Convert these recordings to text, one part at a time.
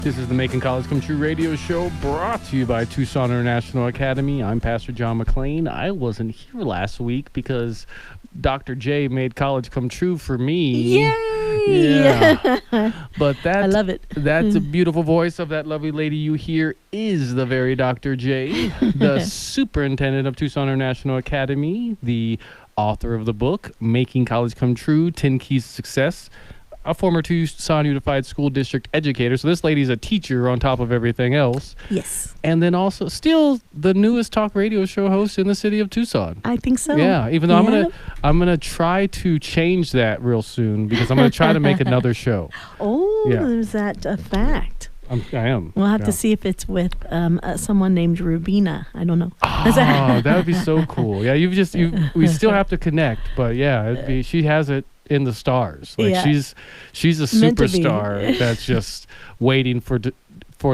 This is the Making College Come True radio show brought to you by Tucson International Academy. I'm Pastor John McLean. I wasn't here last week because Dr. J made college come true for me. Yay! Yeah. But I love it. That's a beautiful voice of that lovely lady you hear is the very Dr. J, the superintendent of Tucson International Academy, the author of the book, Making College Come True, 10 Keys to Success, a former Tucson Unified School District educator. So this lady's a teacher on top of everything else. Yes. And then also still the newest talk radio show host in the city of Tucson. I think so. Yeah, even though I'm gonna try to change that real soon because I'm gonna try to make another show. Oh, Yeah. is that a fact? I am. We'll have to see if it's with someone named Rubina. I don't know. Oh, that would be so cool. Yeah, we still have to connect, but yeah, she has it in the stars. Like she's a superstar that's just waiting for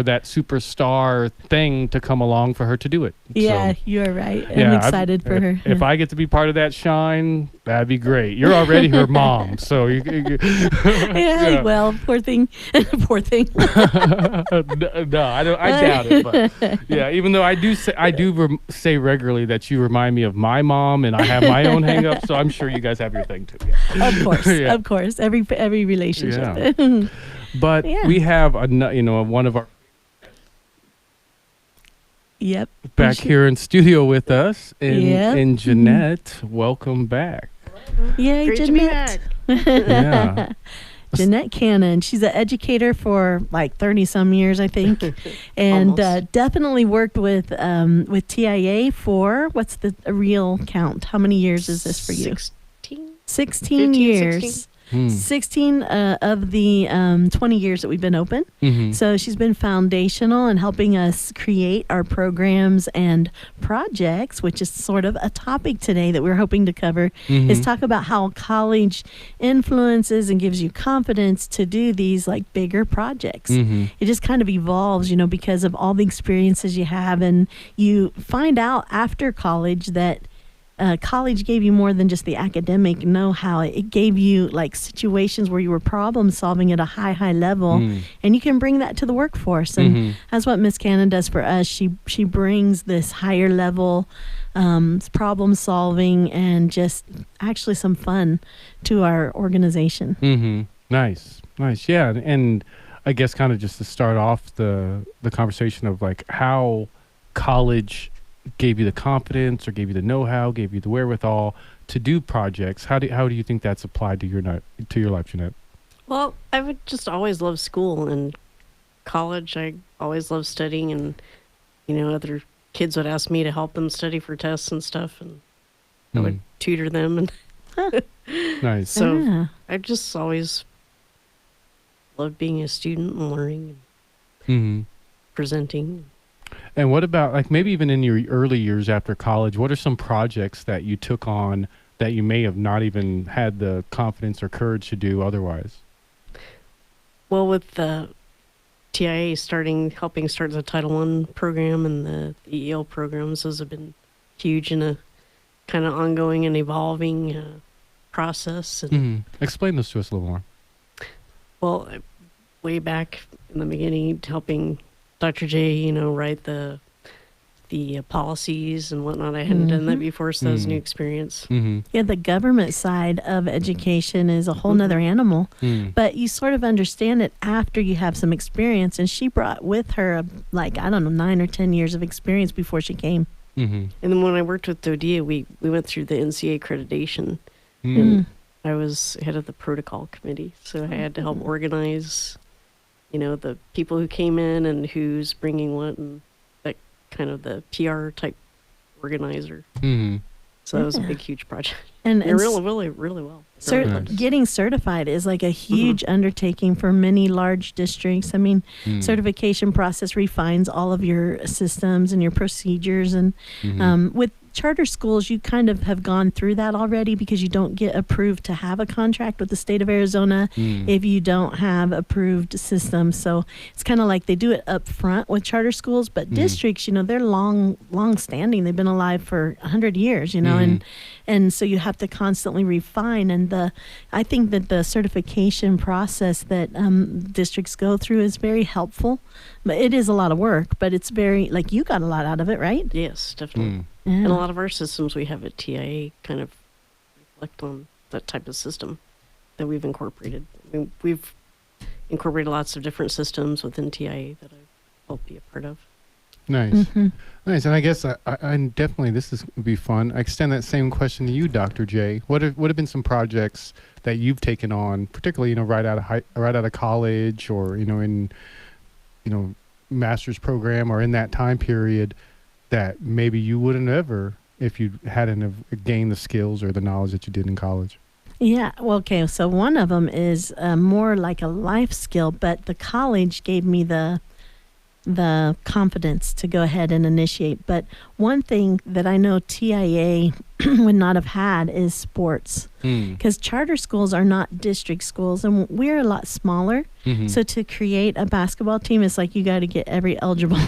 that superstar thing to come along for her to do it. Yeah, so, you're right. I'm excited for her. If I get to be part of that shine, that'd be great. You're already her mom, so yeah. Well, poor thing. Poor thing. No, I don't. I doubt it. But yeah, even though I do say regularly that you remind me of my mom, and I have my own hang-up, so I'm sure you guys have your thing too. Yeah. Of course. Every relationship. Yeah. But we have one of our back here in studio with us, and Jenette. Welcome back. Yay, Great Jenette. to be back. Yeah. Jenette Cannon. She's an educator for like 30 some years, I think, and definitely worked with TIA for what's the real count? How many years is this for you? 16 years. 16. 16 of the 20 years that we've been open. Mm-hmm. So she's been foundational in helping us create our programs and projects, which is sort of a topic today that we're hoping to cover, is talk about how college influences and gives you confidence to do these like bigger projects. It just kind of evolves, because of all the experiences you have, and you find out after college that college gave you more than just the academic know-how. It gave you like situations where you were problem solving at a high level, and you can bring that to the workforce. And that's what Miss Cannon does for us. She brings this higher level problem solving and just actually some fun to our organization. Nice. Yeah, and I guess kind of just to start off the conversation of like how college gave you the confidence or gave you the know-how, gave you the wherewithal to do projects. How do you think that's applied to your life, Jenette? Well, I would just always love school and college. I always loved studying, and other kids would ask me to help them study for tests and stuff, and I would tutor them. And Nice. So I just always loved being a student and learning and presenting. And what about, like, maybe even in your early years after college, what are some projects that you took on that you may have not even had the confidence or courage to do otherwise? Well, with the TIA helping start the Title I program and the EEL programs, those have been huge in a kind of ongoing and evolving process. And Explain this to us a little more. Well, way back in the beginning, helping Dr. J, write the policies and whatnot. I hadn't done that before, so that was a new experience. Yeah, the government side of education is a whole nother animal, but you sort of understand it after you have some experience. And she brought with her, 9 or 10 years of experience before she came. And then when I worked with DODEA, we went through the NCA accreditation, and I was head of the protocol committee, so I had to help organize the people who came in and who's bringing what, and that kind of the PR type organizer. So that was a big, huge project. And really well. Getting certified is like a huge undertaking for many large districts. I mean, certification process refines all of your systems and your procedures. And with charter schools, you kind of have gone through that already because you don't get approved to have a contract with the state of Arizona if you don't have approved systems. So it's kind of like they do it up front with charter schools, but districts, they're long standing. They've been alive for 100 years, and so you have to constantly refine. And I think that the certification process that districts go through is very helpful. But it is a lot of work, but it's very, like, you got a lot out of it, right? Yes, definitely. Yeah. And a lot of our systems we have at TIA kind of reflect on that type of system that we've incorporated. I mean, we've incorporated lots of different systems within TIA that I've helped be a part of. Nice. Nice. And I guess I definitely, this is be fun. I extend that same question to you, Dr. J. What have been some projects that you've taken on, particularly, right out of college, or, in, master's program, or in that time period, that maybe you wouldn't ever if you hadn't have gained the skills or the knowledge that you did in college? Yeah. Well, okay. So one of them is more like a life skill, but the college gave me the confidence to go ahead and initiate. But one thing that I know TIA would not have had is sports, because charter schools are not district schools, and we're a lot smaller. So to create a basketball team, it's like you got to get every eligible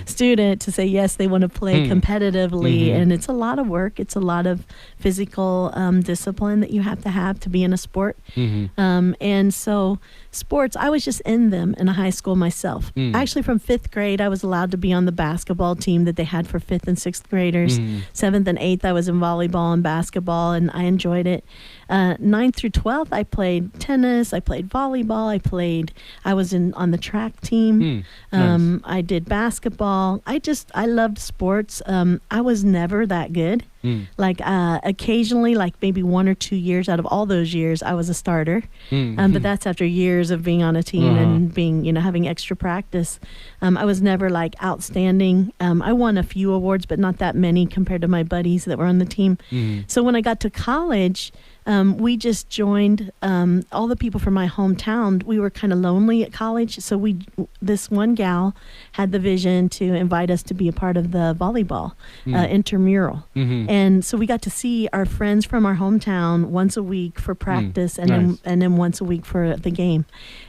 student to say yes, they want to play competitively, and it's a lot of work. It's a lot of physical discipline that you have to be in a sport. And so sports, I was just in them in a high school myself. Actually, from 5th grade, I was allowed to be on the basketball team that they had for 5th and 6th graders. 7th and 8th, I was in volleyball and basketball, and I enjoyed it. 9th through 12th, I played tennis, I played volleyball, I was on the track team. Nice. I did basketball. I loved sports. I was never that good. Like occasionally, like maybe 1 or 2 years out of all those years, I was a starter. But that's after years of being on a team and being, having extra practice. I was never like outstanding. I won a few awards, but not that many compared to my buddies that were on the team. So when I got to college, we just joined all the people from my hometown. We were kind of lonely at college, so this one gal had the vision to invite us to be a part of the volleyball intramural. And so we got to see our friends from our hometown once a week for practice, and then once a week for the game.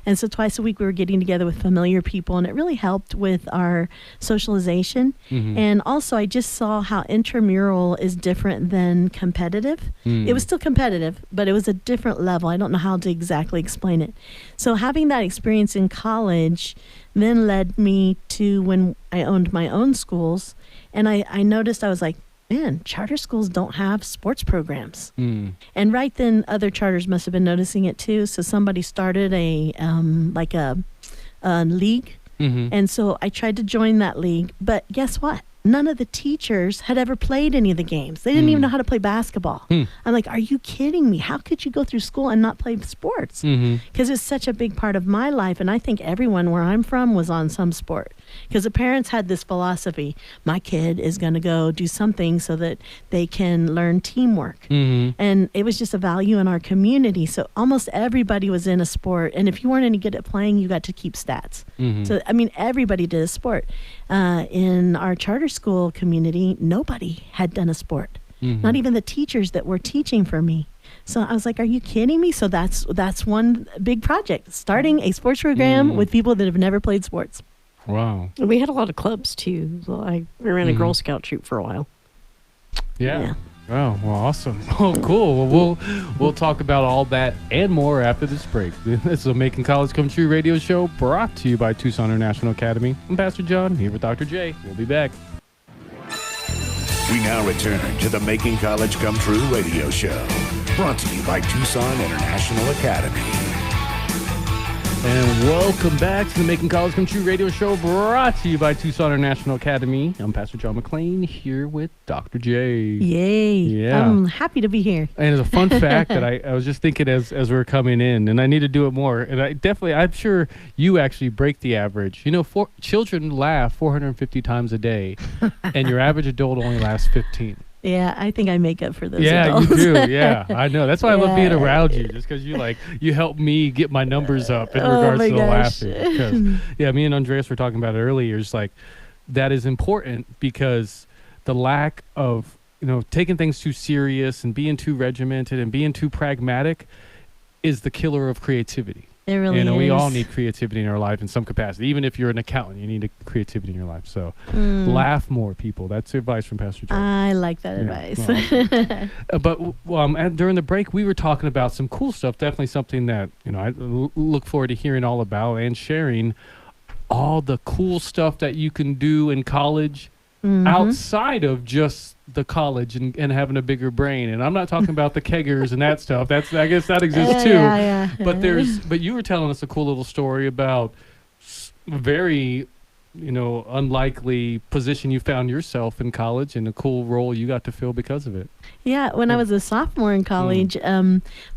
And so twice a week we were getting together with familiar people, and it really helped with our socialization. And also I just saw how intramural is different than competitive. It was still competitive, but it was a different level. I don't know how to exactly explain it. So having that experience in college then led me to when I owned my own schools, and I noticed, I was like, man, charter schools don't have sports programs. And right then, other charters must have been noticing it too. So somebody started a league. And so I tried to join that league, but guess what? None of the teachers had ever played any of the games. They didn't even know how to play basketball. I'm like, are you kidding me? How could you go through school and not play sports? Because it's such a big part of my life. And I think everyone where I'm from was on some sport. Because the parents had this philosophy, my kid is going to go do something so that they can learn teamwork. And it was just a value in our community. So almost everybody was in a sport. And if you weren't any good at playing, you got to keep stats. So, I mean, everybody did a sport. In our charter school community, nobody had done a sport. Not even the teachers that were teaching for me. So I was like, are you kidding me? So that's one big project, starting a sports program with people that have never played sports. Wow. And we had a lot of clubs too. So I ran a Girl Scout troop for a while. Yeah. Oh, well, awesome. Oh, cool. Well, we'll talk about all that and more after this break. This is a Making College Come True radio show brought to you by Tucson International Academy. I'm Pastor John, here with Dr. J. We'll be back. We now return to the Making College Come True radio show, brought to you by Tucson International Academy. And welcome back to the Making College Come True radio show, brought to you by Tucson International Academy. I'm Pastor John McClain, here with Dr. J. Yay. Yeah. I'm happy to be here. And it's a fun fact that I was just thinking as we were coming in, and I need to do it more. And I'm sure you actually break the average. Children laugh 450 times a day, and your average adult only laughs 15. Yeah, I think I make up for those. Yeah, adults. you do. Yeah, I know. That's why I love being around you, just because you help me get my numbers up in regards to the laughing. Because, me and Andreas were talking about it earlier. It's like that is important because the lack of taking things too serious and being too regimented and being too pragmatic is the killer of creativity. It really is. We all need creativity in our life in some capacity. Even if you're an accountant, you need creativity in your life. So laugh more, people. That's advice from Pastor Joe. I like that advice. But during the break, we were talking about some cool stuff. Definitely something that, I look forward to hearing all about and sharing all the cool stuff that you can do in college outside of just the college and having a bigger brain. And I'm not talking about the keggers and that stuff. I guess that exists too. Yeah. But you were telling us a cool little story about very, unlikely position you found yourself in college and a cool role you got to fill because of it. Yeah, when I was a sophomore in college,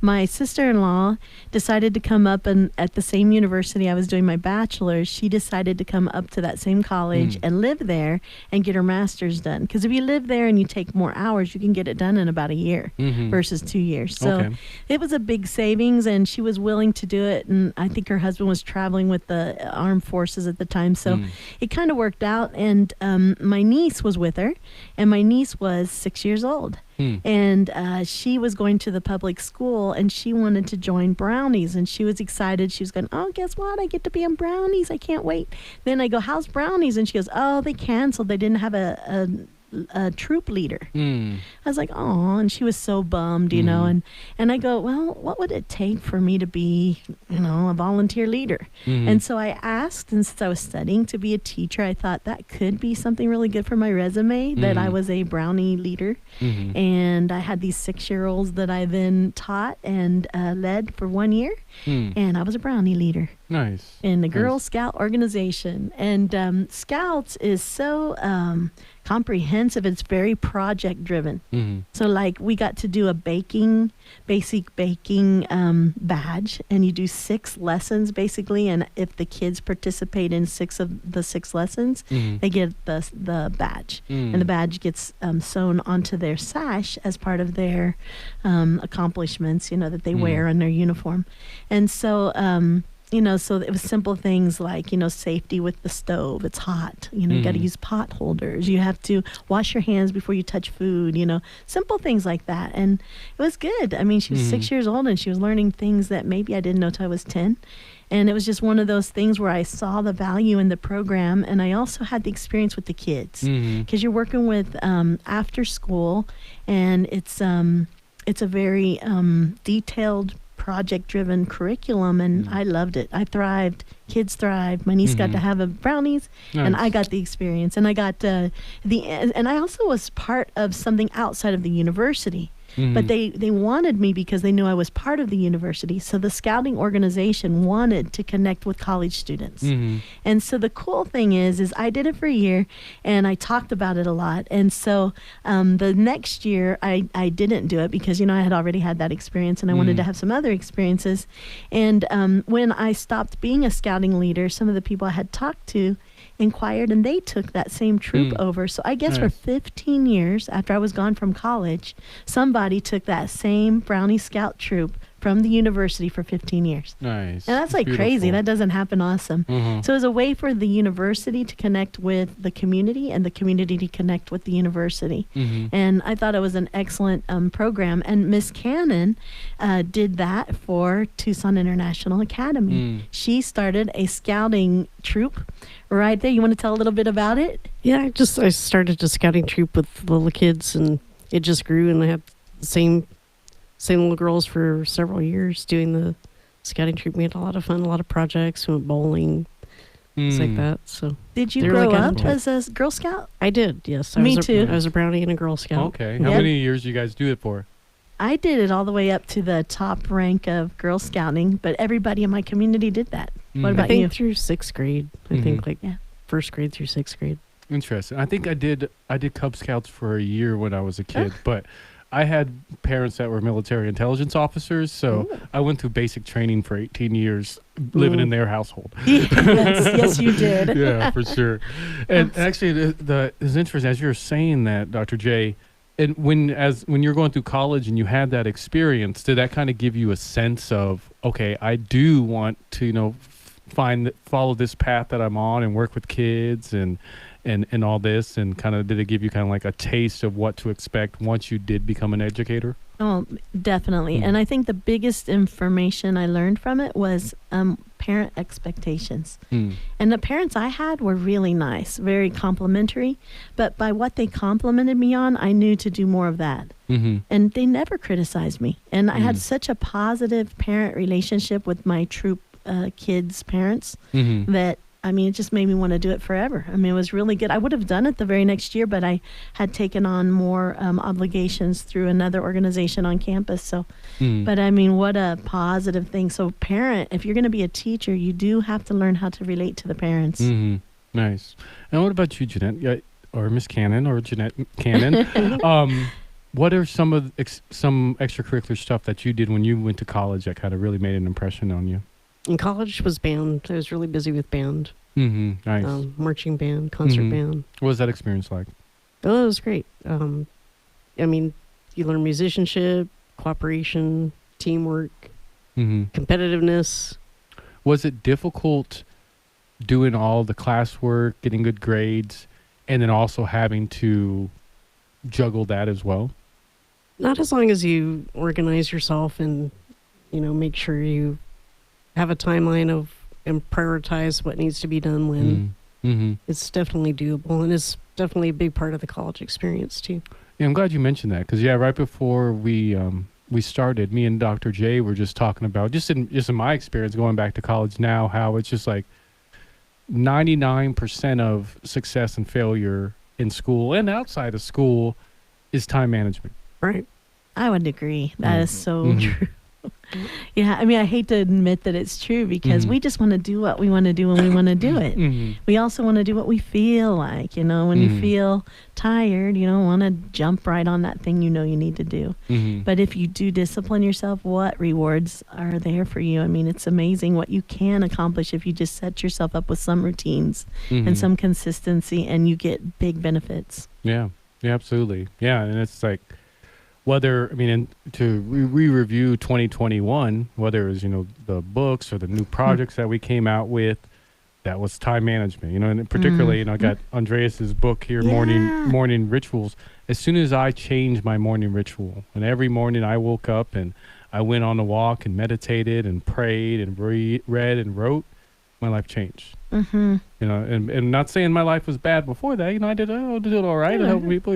my sister-in-law decided to come up, and at the same university I was doing my bachelor's, she decided to come up to that same college and live there and get her master's done. Because if you live there and you take more hours, you can get it done in about a year versus 2 years. So it was a big savings, and she was willing to do it. And I think her husband was traveling with the armed forces at the time, so it kind of worked out. And my niece was with her, and my niece was 6 years old. And she was going to the public school, and she wanted to join Brownies, and she was excited. She was going, oh, guess what? I get to be on Brownies. I can't wait. Then I go, how's Brownies? And she goes, oh, they canceled. They didn't have a troop leader. I was like, oh, and she was so bummed, and I go, well, what would it take for me to be, a volunteer leader? And so I asked, and since I was studying to be a teacher, I thought that could be something really good for my resume, that I was a Brownie leader. And I had these 6-year-olds that I then taught and led for 1 year, and I was a Brownie leader. Nice. In the Girl Scout organization. And Scouts is so comprehensive. It's very project driven. So like we got to do a basic baking badge, and you do 6 lessons basically, and if the kids participate in 6 of the 6 lessons, they get the badge, and the badge gets sewn onto their sash as part of their accomplishments, that they wear on their uniform. And so so it was simple things like, safety with the stove. It's hot. You got to use pot holders. You have to wash your hands before you touch food, simple things like that. And it was good. I mean, she was 6 years old, and she was learning things that maybe I didn't know till I was 10. And it was just one of those things where I saw the value in the program, and I also had the experience with the kids, because you're working with after school, and it's a very detailed project-driven curriculum, and I loved it. I thrived. Kids thrived. My niece got to have a Brownies, and I got the experience. And I got and I also was part of something outside of the university. But they wanted me because they knew I was part of the university. So the scouting organization wanted to connect with college students. And so the cool thing is I did it for a year, and I talked about it a lot. And so the next year I didn't do it because, I had already had that experience, and I wanted to have some other experiences. And when I stopped being a scouting leader, some of the people I had talked to inquired, and they took that same troop over. So I guess for 15 years after I was gone from college, somebody took that same Brownie Scout troop from the university for 15 years. Nice. And that's like beautiful. Crazy. That doesn't happen awesome. So it was a way for the university to connect with the community, and the community to connect with the university. And I thought it was an excellent program. And Miss Cannon did that for Tucson International Academy. She started a scouting troop right there. You want to tell a little bit about it? Yeah, I started a scouting troop with little kids, and it just grew, and I had the same little girls for several years doing the scouting troop. We had a lot of fun, a lot of projects. We went bowling, things like that. So did you grow up as a Girl Scout? I did, yes. Me too. I was a Brownie and a Girl Scout. Okay. How many years you guys do it for? I did it all the way up to the top rank of Girl Scouting, but everybody in my community did that. What about you? Through 6th grade. I think first grade through 6th grade. Interesting. I think I did Cub Scouts for a year when I was a kid, but I had parents that were military intelligence officers, so I went through basic training for 18 years living in their household. Yes, you did. Yeah, for sure. And actually, it's interesting, as you're saying that, Dr. J, and when you're going through college and you had that experience, did that kind of give you a sense of, okay, I do want to, follow this path that I'm on and work with kids and all this, and kind of did it give you kind of like a taste of what to expect once you did become an educator? Oh, definitely. And I think the biggest information I learned from it was parent expectations. And the parents I had were really nice, very complimentary. But by what they complimented me on, I knew to do more of that. And they never criticized me. And I had such a positive parent relationship with my troop kids' parents that, I mean, it just made me want to do it forever. I mean, it was really good. I would have done it the very next year, but I had taken on more obligations through another organization on campus. So, but I mean, what a positive thing. So parent, if you're going to be a teacher, you do have to learn how to relate to the parents. Nice. And what about you, Jenette, or Miss Cannon, or Jenette Cannon? What are some extracurricular stuff that you did when you went to college that kind of really made an impression on you? In college was band. I was really busy with band. Nice. Marching band, concert band. What was that experience like? Oh, it was great. I mean, you learn musicianship, cooperation, teamwork, competitiveness. Was it difficult doing all the classwork, getting good grades, and then also having to juggle that as well? Not as long as you organize yourself and, make sure you have a timeline of and prioritize what needs to be done when. It's definitely doable, and it's definitely a big part of the college experience too. Yeah, I'm glad you mentioned that, because right before we started, me and Dr. J were just talking about just in my experience going back to college now, how it's just like 99% of success and failure in school and outside of school is time management. Right. I would agree. That is so true. Yeah, I mean, I hate to admit that it's true, because we just want to do what we want to do when we want to do it. We also want to do what we feel like, when you feel tired, you don't want to jump right on that thing you need to do. But if you do discipline yourself, what rewards are there for you? I mean, it's amazing what you can accomplish if you just set yourself up with some routines and some consistency, and you get big benefits. Yeah, absolutely. Yeah, and it's like, to re-review 2021, whether it was, the books or the new projects that we came out with, that was time management, and particularly, I got Andreas's book here, Morning Rituals. As soon as I changed my morning ritual, and every morning I woke up and I went on a walk and meditated and prayed and read and wrote, my life changed. And not saying my life was bad before that. I did it all right. I helped people,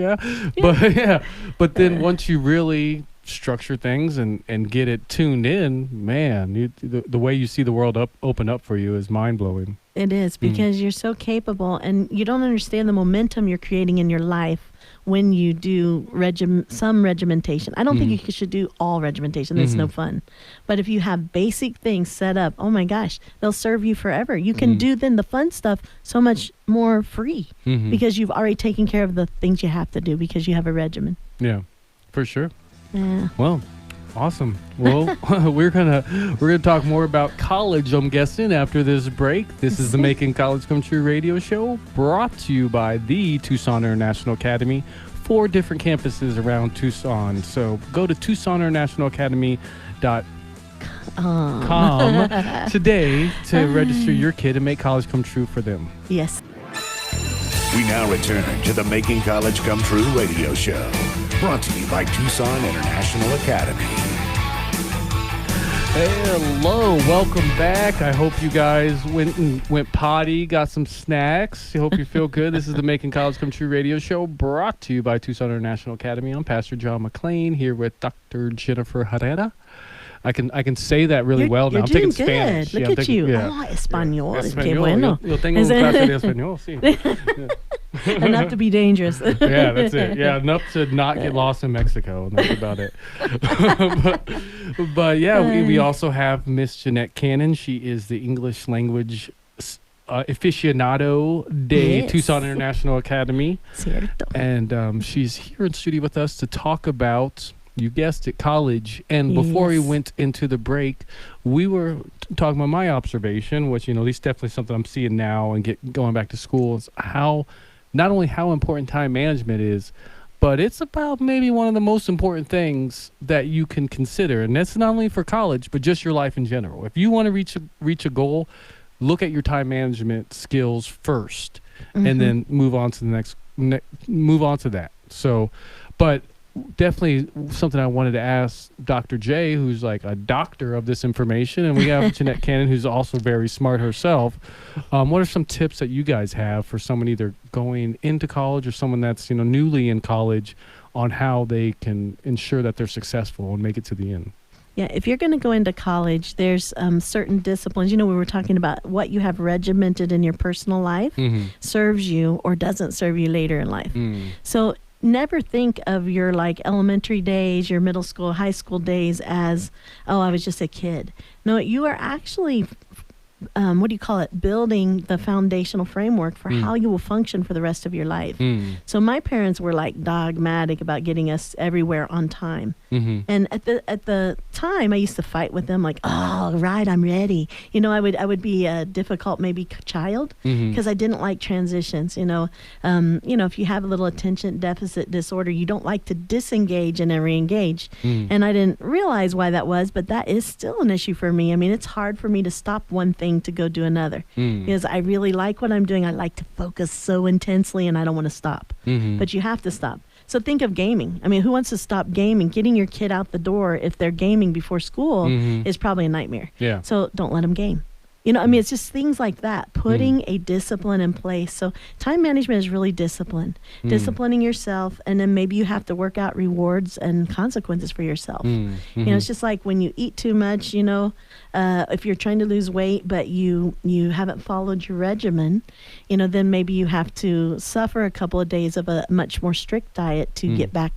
But then once you really structure things and get it tuned in, man, the way you see the world open up for you is mind blowing. It is, because you're so capable, and you don't understand the momentum you're creating in your life when you do some regimentation. I don't think you should do all regimentation. That's no fun. But if you have basic things set up, oh my gosh, they'll serve you forever. You can do then the fun stuff so much more free, because you've already taken care of the things you have to do because you have a regimen. Yeah, for sure. Yeah. Well, awesome. Well, we're gonna talk more about college, I'm guessing, after this break. This is the Making College Come True radio show, brought to you by the Tucson International Academy, 4 different campuses around Tucson. So go to TucsonInternationalAcademy.com today to register your kid and make college come true for them. Yes. We now return to the Making College Come True radio show, brought to you by Tucson International Academy. Hello, welcome back. I hope you guys went potty, got some snacks. I hope you feel good. This is the Making College Come True radio show, brought to you by Tucson International Academy. I'm Pastor John McLean, here with Dr. Jennifer Herrera. I can say that really well now. You're I'm taking doing Spanish. Look at you. Yeah. Oh, español. Español. Qué bueno. Yo tengo clase de español, sí. Enough to be dangerous. Yeah, that's it. Yeah, enough to not get lost in Mexico, and that's about it. but yeah, we also have Miss Jenette Cannon. She is the English language aficionado de Tucson International Academy. Cierto. And she's here in studio with us to talk about, you guessed it, college. And before we went into the break, we were talking about my observation, which, at least definitely something I'm seeing now and going back to school, is not only how important time management is, but it's about maybe one of the most important things that you can consider. And that's not only for college, but just your life in general. If you want to reach a goal, look at your time management skills first, Mm-hmm. and then move on to the move on to that. So, but definitely something I wanted to ask Dr. J, who's like a doctor of this information, and we have Jenette Cannon, who's also very smart herself. What are some tips that you guys have for someone either going into college or someone that's, newly in college, on how they can ensure that they're successful and make it to the end? Yeah, if you're going to go into college, there's certain disciplines. We were talking about what you have regimented in your personal life serves you or doesn't serve you later in life. So never think of your elementary days, your middle school, high school days as, oh, I was just a kid. No, you are actually building the foundational framework for how you will function for the rest of your life. So my parents were dogmatic about getting us everywhere on time. And at the time, I used to fight with them oh, right, I'm ready. I would be a difficult maybe child because I didn't like transitions. If you have a little attention deficit disorder, you don't like to disengage and then re-engage. And I didn't realize why that was, but that is still an issue for me. I mean, it's hard for me to stop one thing to go do another because I really like what I'm doing. I like to focus so intensely and I don't want to stop. But you have to stop. So think of gaming. I mean, who wants to stop gaming? Getting your kid out the door if they're gaming before school is probably a nightmare. Yeah. So don't let them game. It's just things like that, putting a discipline in place. So time management is really discipline, disciplining yourself, and then maybe you have to work out rewards and consequences for yourself. It's just like when you eat too much, if you're trying to lose weight, but you haven't followed your regimen, then maybe you have to suffer a couple of days of a much more strict diet to get back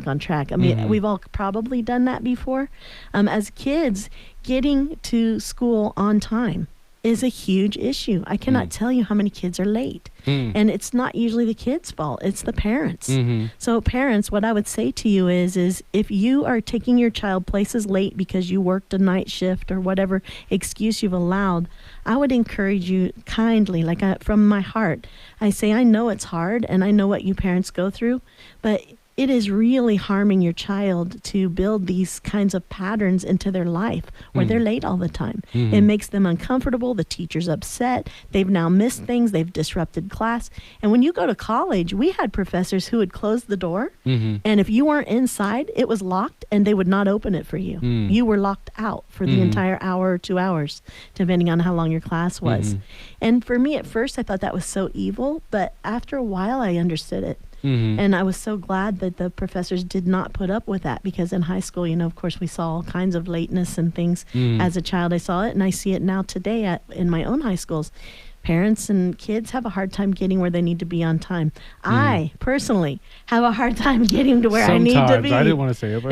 on track. I mean, we've all probably done that before. As kids, getting to school on time is a huge issue. I cannot tell you how many kids are late. And it's not usually the kids' fault, it's the parents. So parents, what I would say to you is if you are taking your child places late because you worked a night shift or whatever excuse you've allowed, I would encourage you kindly, from my heart, I say, I know it's hard and I know what you parents go through, but it is really harming your child to build these kinds of patterns into their life where they're late all the time. It makes them uncomfortable. The teacher's upset. They've now missed things. They've disrupted class. And when you go to college, we had professors who would close the door. And if you weren't inside, it was locked and they would not open it for you. You were locked out for the entire hour or 2 hours, depending on how long your class was. And for me, at first, I thought that was so evil. But after a while, I understood it. And I was so glad that the professors did not put up with that, because in high school, of course, we saw all kinds of lateness and things. As a child, I saw it, and I see it now today in my own high schools. Parents and kids have a hard time getting where they need to be on time. I personally have a hard time getting to where I need to be. I didn't want to say it, but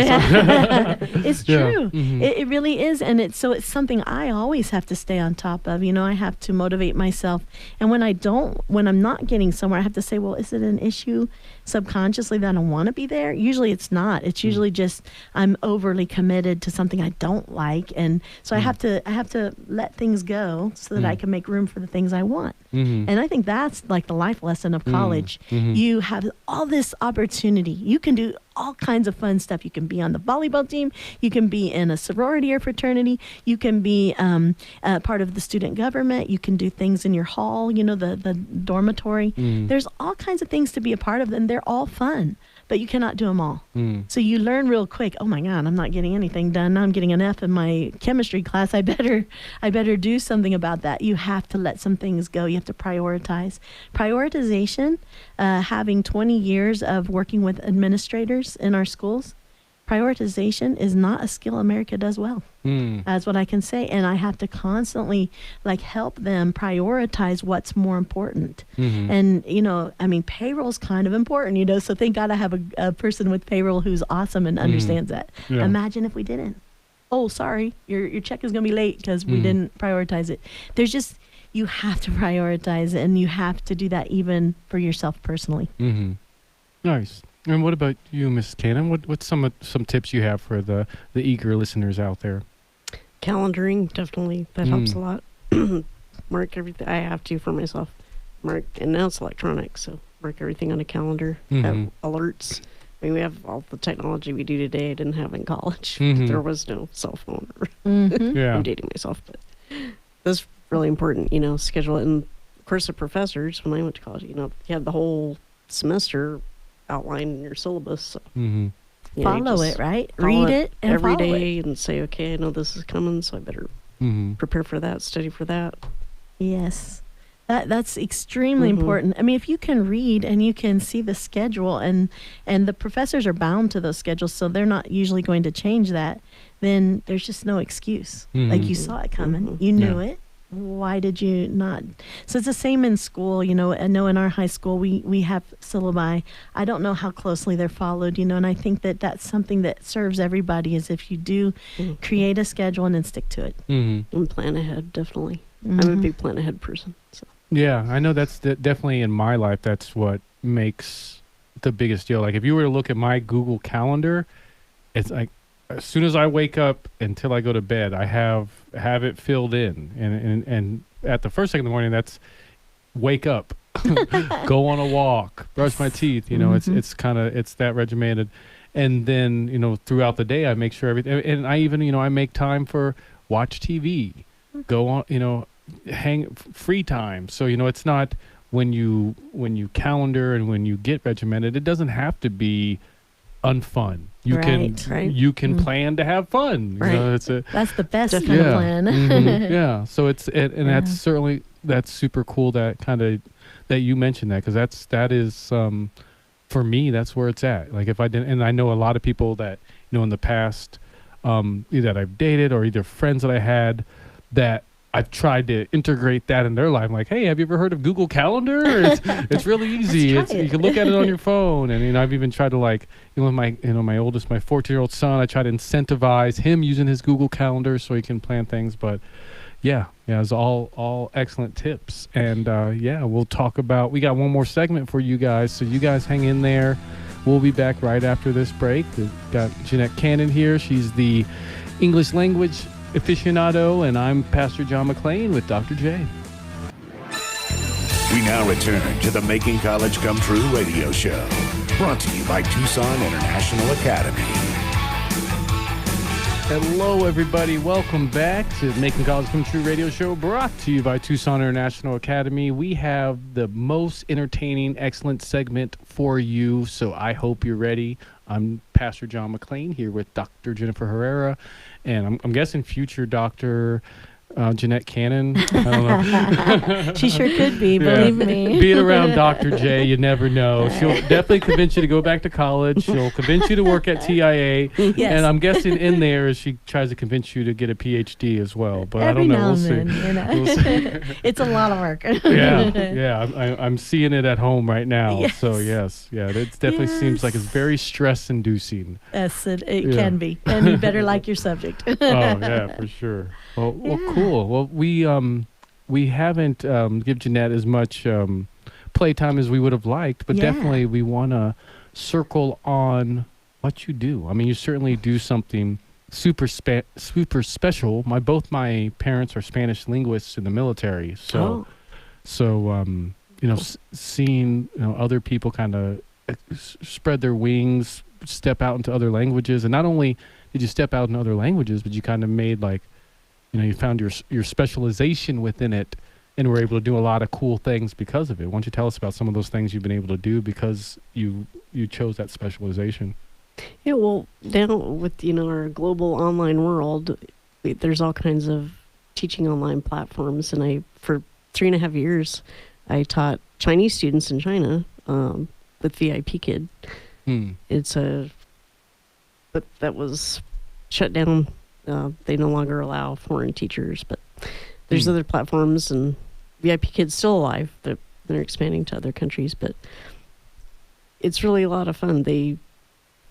it's true. It really is, and it's something I always have to stay on top of. I have to motivate myself, and when I'm not getting somewhere, I have to say, well, is it an issue subconsciously that I don't want to be there? Usually it's not. It's usually just I'm overly committed to something I don't like, and so I have to let things go so that I can make room for the things I want. And I think that's the life lesson of college. You have all this opportunity. You can do all kinds of fun stuff. You can be on the volleyball team. You can be in a sorority or fraternity. You can be part of the student government. You can do things in your hall, the dormitory. There's all kinds of things to be a part of, and they're all fun. But you cannot do them all. So you learn real quick, oh my God, I'm not getting anything done. Now I'm getting an F in my chemistry class. I better do something about that. You have to let some things go. You have to prioritize. Prioritization, having 20 years of working with administrators in our schools, prioritization is not a skill America does well. That's what I can say. And I have to constantly help them prioritize what's more important. And, payroll's kind of important, so thank God I have a person with payroll who's awesome and understands that. Yeah. Imagine if we didn't. Oh, sorry, your check is going to be late because we didn't prioritize it. You have to prioritize, and you have to do that even for yourself personally. Nice. And what about you, Miss Cannon? What's some tips you have for the eager listeners out there? Calendaring, definitely. That helps a lot. Mark everything. I have to for myself. And now it's electronic, so mark everything on a calendar. Have alerts. I mean, we have all the technology we do today I didn't have in college. There was no cell phone. Yeah. I'm dating myself, but those really important, schedule it. And of course, the professors, when I went to college, you had the whole semester outlined in your syllabus. So, follow it, right? Follow Read it and every follow day it. and say, okay, I know this is coming, so I better prepare for that, study for that. Yes. That's extremely important. I mean, if you can read and you can see the schedule and the professors are bound to those schedules, so they're not usually going to change that, then there's just no excuse. Like you saw it coming. You knew it. Why did you not? So it's the same in school. I know in our high school we have syllabi. I don't know how closely they're followed, and I think that that's something that serves everybody is if you do create a schedule and then stick to it. And plan ahead, definitely. I'm a big plan ahead person. So. Yeah, I know that's definitely in my life. That's what makes the biggest deal. Like if you were to look at my Google Calendar, it's like as soon as I wake up until I go to bed, I have it filled in. And at the first thing in the morning, that's wake up, go on a walk, brush my teeth. It's that regimented. And then throughout the day, I make sure everything. And I even I make time for watch TV, go on hang free time. So it's not when you calendar and when you get regimented, it doesn't have to be unfun. You can plan to have fun. Right. That's the best kind of plan. Yeah. So that's super cool that you mentioned that, because that is for me, that's where it's at. Like if I didn't, and I know a lot of people that in the past either that I've dated or either friends that I had that I've tried to integrate that in their life. I'm like, hey, have you ever heard of Google Calendar? It's really easy. You can look at it on your phone. And I've even tried to my 14-year-old son, I try to incentivize him using his Google Calendar so he can plan things. But it's all excellent tips. And we'll talk about. We got one more segment for you guys, so you guys hang in there. We'll be back right after this break. We've got Jenette Cannon here. She's the English language aficionado, and I'm Pastor John McClain with Dr. J. We now return to the Making College Come True radio show, brought to you by Tucson International Academy. Hello, everybody. Welcome back to Making College Come True radio show, brought to you by Tucson International Academy. We have the most entertaining, excellent segment for you, so I hope you're ready. I'm Pastor John McClain here with Dr. Jennifer Herrera, and I'm guessing future Dr. Jenette Cannon. I don't know. She sure could be, believe me. Being around Dr. J, you never know. She'll definitely convince you to go back to college. She'll convince you to work at TIA. Yes. And I'm guessing in there she tries to convince you to get a PhD as well. But Every I don't know. Now We'll and see. then, We'll see. It's a lot of work. I'm seeing it at home right now. Yes. So it definitely seems like it's very stress-inducing. Yes, it can be. And you better like your subject. Oh, yeah, for sure. Well, cool. Well, we haven't give Jenette as much playtime as we would have liked, but definitely we want to circle on what you do. I mean, you certainly do something super special. Both my parents are Spanish linguists in the military, so seeing other people kind of spread their wings, step out into other languages, and not only did you step out in other languages, but you kind of made you found your specialization within it, and were able to do a lot of cool things because of it. Why don't you tell us about some of those things you've been able to do because you chose that specialization? Yeah, well, now with our global online world, there's all kinds of teaching online platforms, and for 3.5 years, I taught Chinese students in China with VIP Kid. But that was shut down. They no longer allow foreign teachers, but there's other platforms, and VIP Kid's still alive. They're expanding to other countries, but it's really a lot of fun. They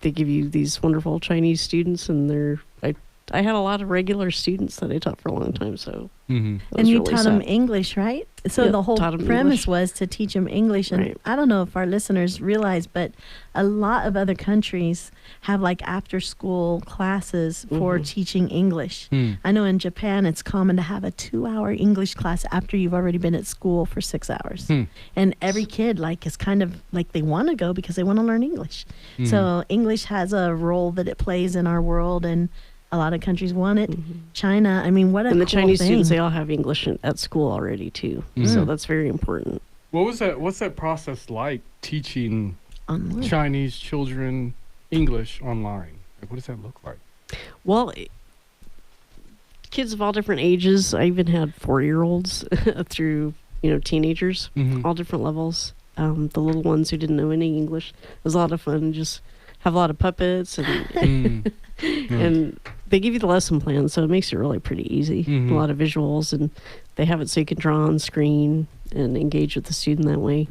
give you these wonderful Chinese students, and I had a lot of regular students that I taught for a long time. So and you really taught them English, right? So the whole premise was to teach them English. And I don't know if our listeners realize, but a lot of other countries have after school classes for teaching English. I know in Japan it's common to have a 2-hour English class after you've already been at school for 6 hours. And every kid is kind of they want to go because they want to learn English. So English has a role that it plays in our world, and a lot of countries want it. China, I mean, what a And the cool Chinese thing. students, they all have English at school already too. So that's very important. What's that process like, teaching Online. Chinese children English online? Like, what does that look like? Well, kids of all different ages. I even had 4-year-olds through, teenagers, all different levels. The little ones who didn't know any English. It was a lot of fun. Just have a lot of puppets and and they give you the lesson plan, so it makes it really pretty easy. A lot of visuals, and they have it so you can draw on screen and engage with the student that way.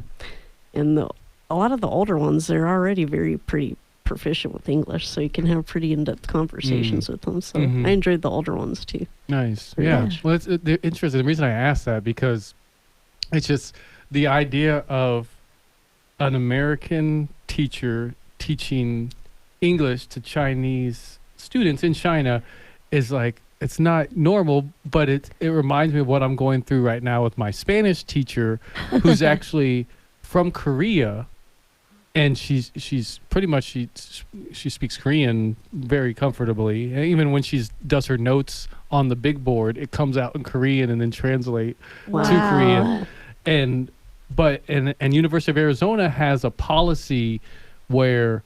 And a lot of the older ones, they're already pretty proficient with English, so you can have pretty in-depth conversations with them. So I enjoyed the older ones too. Nice. Very Yeah. much. Well, it's interesting. The reason I asked that, because it's just the idea of an American teacher teaching English to Chinese students in China is like, it's not normal, but it reminds me of what I'm going through right now with my Spanish teacher, who's actually from Korea, and she's pretty much she speaks Korean very comfortably. And even when she does her notes on the big board, it comes out in Korean and then translate Wow. to Korean. And University of Arizona has a policy where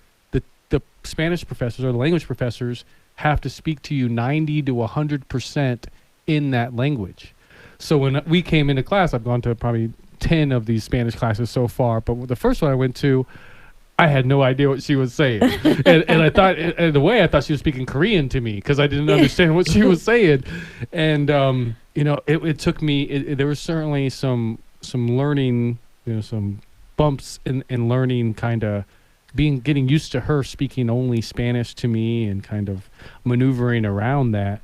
the Spanish professors or the language professors have to speak to you 90 to 100% in that language. So when we came into class, I've gone to probably 10 of these Spanish classes so far, but the first one I went to, I had no idea what she was saying. and I thought, in a way, I thought she was speaking Korean to me because I didn't understand what she was saying. And, it took me, there was certainly some learning, some bumps in learning, kind of getting used to her speaking only Spanish to me and kind of maneuvering around that.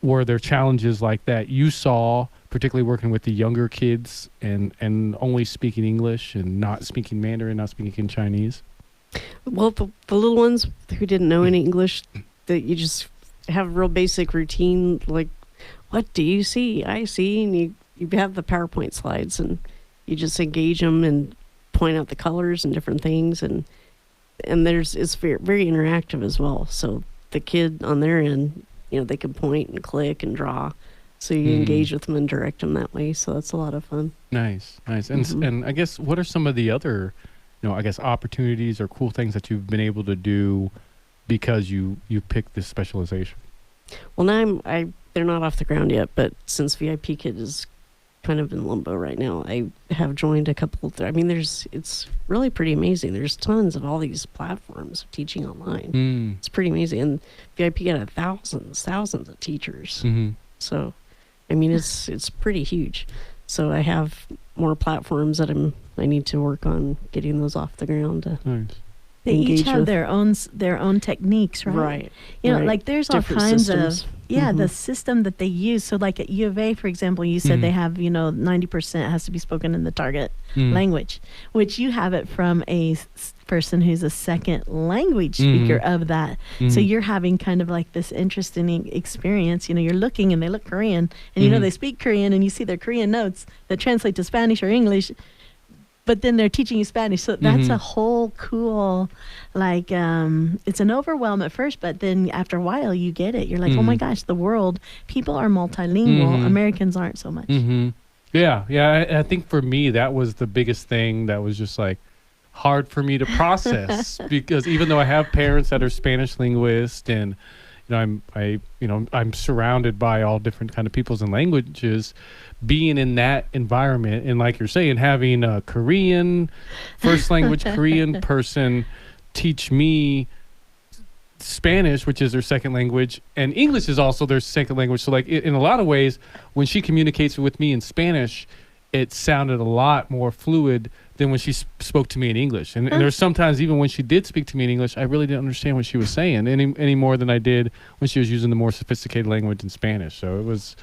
Were there challenges like that you saw, particularly working with the younger kids and only speaking English and not speaking Mandarin, not speaking Chinese? Well, the little ones who didn't know any English, that you just have a real basic routine, like, what do you see? I see. And you have the PowerPoint slides, and you just engage them and point out the colors and different things. And it's very, very interactive as well. So the kid on their end, they can point and click and draw. So you engage with them and direct them that way. So that's a lot of fun. Nice. And I guess, what are some of the other, opportunities or cool things that you've been able to do because you picked this specialization? Well, now they're not off the ground yet, but since VIP Kid is kind of in limbo right now, I have joined a couple. It's really pretty amazing. There's tons of all these platforms of teaching online. It's pretty amazing. And VIP Kid had thousands of teachers. So, it's pretty huge. So I have more platforms that I need to work on getting those off the ground. Nice. They each engage have with. their own techniques, right? Right. Like right. there's all Different kinds systems. of the system that they use. So like at U of A, for example, you said they have 90% has to be spoken in the target language, which you have it from a person who's a second language speaker of that. So you're having kind of like this interesting experience. You're looking and they look Korean, and they speak Korean, and you see their Korean notes that translate to Spanish or English. But then they're teaching you Spanish. So that's a whole cool, it's an overwhelm at first, but then after a while you get it. You're like, oh my gosh, people are multilingual. Americans aren't so much. Yeah. I think for me, that was the biggest thing that was just like hard for me to process because even though I have parents that are Spanish linguists and I'm surrounded by all different kind of peoples and languages, being in that environment and like you're saying, having a Korean first language Korean person teach me Spanish, which is their second language, and English is also their second language. So like in a lot of ways, when she communicates with me in Spanish, it sounded a lot more fluid than when she spoke to me in English. And there's sometimes even when she did speak to me in English, I really didn't understand what she was saying any more than I did when she was using the more sophisticated language in Spanish. So it was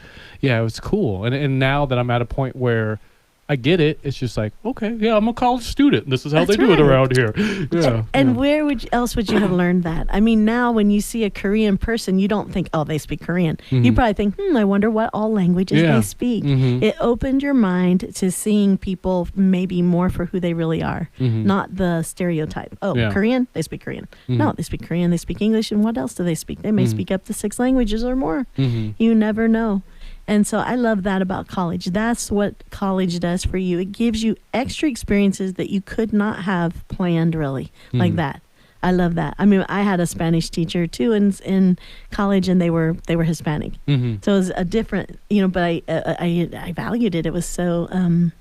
cool. And now that I'm at a point where I get it. It's just like, okay, yeah, I'm a college student. This is how That's they do it right. around here. Yeah. And yeah. where else would you have learned that? I mean, now when you see a Korean person, you don't think, oh, they speak Korean. You probably think, I wonder what all languages Yeah. they speak. Mhm. It opened your mind to seeing people maybe more for who they really are, not the stereotype. Oh, Yeah. Korean, they speak Korean. No, they speak Korean, they speak English, and what else do they speak? They may speak up to 6 languages or more. You never know. And so I love that about college. That's what college does for you. It gives you extra experiences that you could not have planned, really, like that. I love that. I mean, I had a Spanish teacher too in college, and they were Hispanic. So it was a different, but I valued it. It was so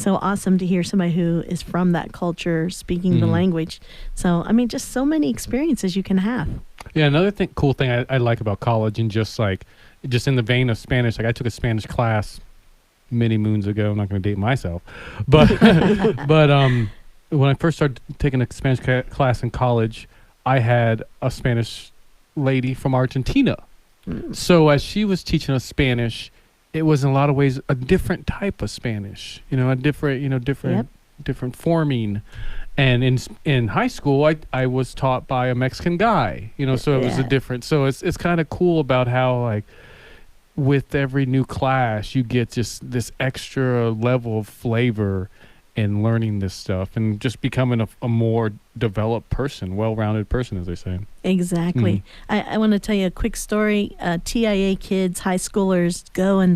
awesome to hear somebody who is from that culture speaking the language. So I mean, just so many experiences you can have. Yeah, another cool thing I like about college, and just in the vein of Spanish, like I took a Spanish class many moons ago. I'm not going to date myself, but when I first started taking a Spanish class in college, I had a Spanish lady from Argentina. So as she was teaching us Spanish, it was in a lot of ways a different type of Spanish. A different forming. And in high school, I was taught by a Mexican guy. So it was a different. So it's kind of cool about how, like, with every new class, you get just this extra level of flavor in learning this stuff and just becoming a more developed person, well-rounded person, as they say. Exactly. I want to tell you a quick story. TIA kids, high schoolers go, and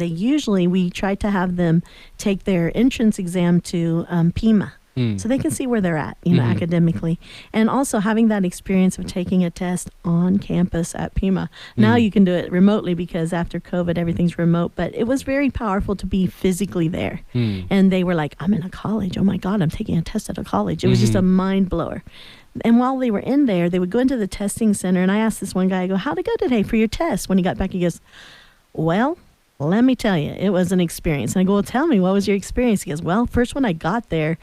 we try to have them take their entrance exam to PIMA. So they can see where they're at, academically. And also having that experience of taking a test on campus at Pima. Now you can do it remotely because after COVID, everything's remote. But it was very powerful to be physically there. And they were like, I'm in a college. Oh, my God, I'm taking a test at a college. It was just a mind blower. And while they were in there, they would go into the testing center. And I asked this one guy, I go, how'd it go today for your test? When he got back, he goes, well, let me tell you, it was an experience. And I go, well, tell me, what was your experience? He goes, well, first when I got there,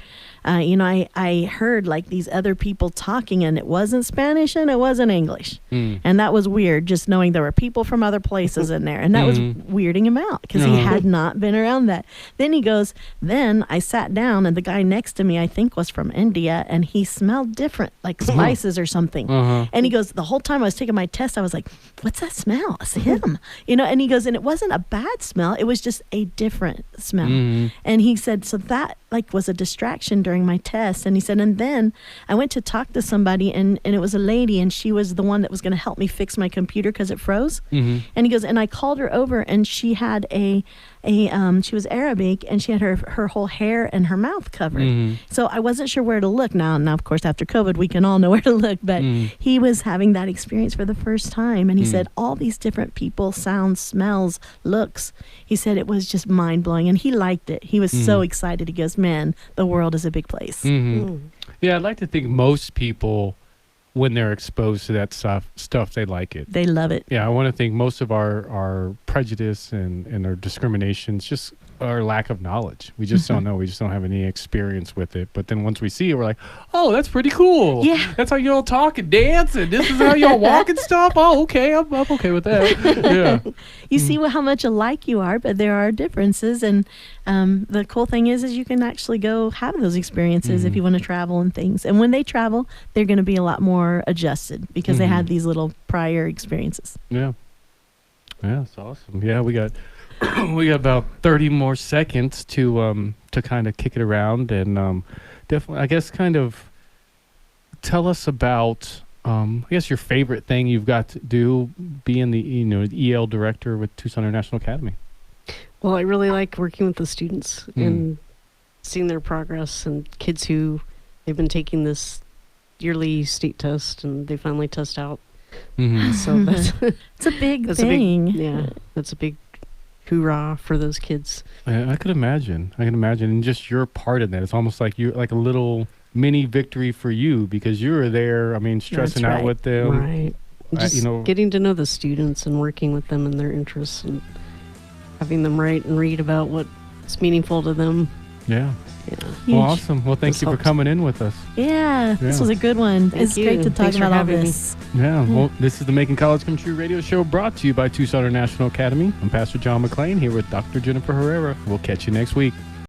I heard like these other people talking, and it wasn't Spanish and it wasn't English. And that was weird, just knowing there were people from other places in there. And that was weirding him out because he had not been around that. Then he goes, then I sat down, and the guy next to me, I think, was from India, and he smelled different, like spices or something. And he goes, the whole time I was taking my test, I was like, what's that smell? It's him. And he goes, and it wasn't a bad smell. It was just a different smell. And he said, so that was a distraction during my test. And he said, and then I went to talk to somebody, and it was a lady, and she was the one that was going to help me fix my computer because it froze. And he goes, and I called her over, and she had she was Arabic, and she had her whole hair and her mouth covered. So I wasn't sure where to look. Now, of course, after COVID, we can all know where to look, but he was having that experience for the first time. And he said, all these different people, sounds, smells, looks. He said it was just mind blowing, and he liked it. He was so excited. He goes, man, the world is a big place. Yeah, I'd like to think most people, when they're exposed to that stuff, they like it. They love it. Yeah, I want to think most of our prejudice and our discriminations just our lack of knowledge. We just don't know. We just don't have any experience with it. But then once we see it, we're like, oh, that's pretty cool. Yeah. That's how y'all talk and dance, and this is how y'all walk and stuff. Oh, okay. I'm okay with that. Yeah. You see how much alike you are, but there are differences. And the cool thing is you can actually go have those experiences if you want to travel and things. And when they travel, they're going to be a lot more adjusted because they had these little prior experiences. Yeah. Yeah, that's awesome. Yeah, we got about 30 more seconds to kind of kick it around, and definitely, I guess, kind of tell us about I guess your favorite thing you've got to do being the EL director with Tucson International Academy. Well, I really like working with the students and seeing their progress, and kids who they've been taking this yearly state test and they finally test out. So it's a big thing. That's a big hoorah for those kids. I could imagine. And just your part in that. It's almost like you're like a little mini victory for you because you were there, stressing out with them. Right. Just getting to know the students and working with them and their interests and having them write and read about what's meaningful to them. Yeah. Huge. Well, awesome. Well, thank you for coming in with us. Yeah, this was a good one. It's great to talk about all this. Yeah, well, this is the Making College Come True radio show brought to you by Tucson International Academy. I'm Pastor John McClain here with Dr. Jennifer Herrera. We'll catch you next week.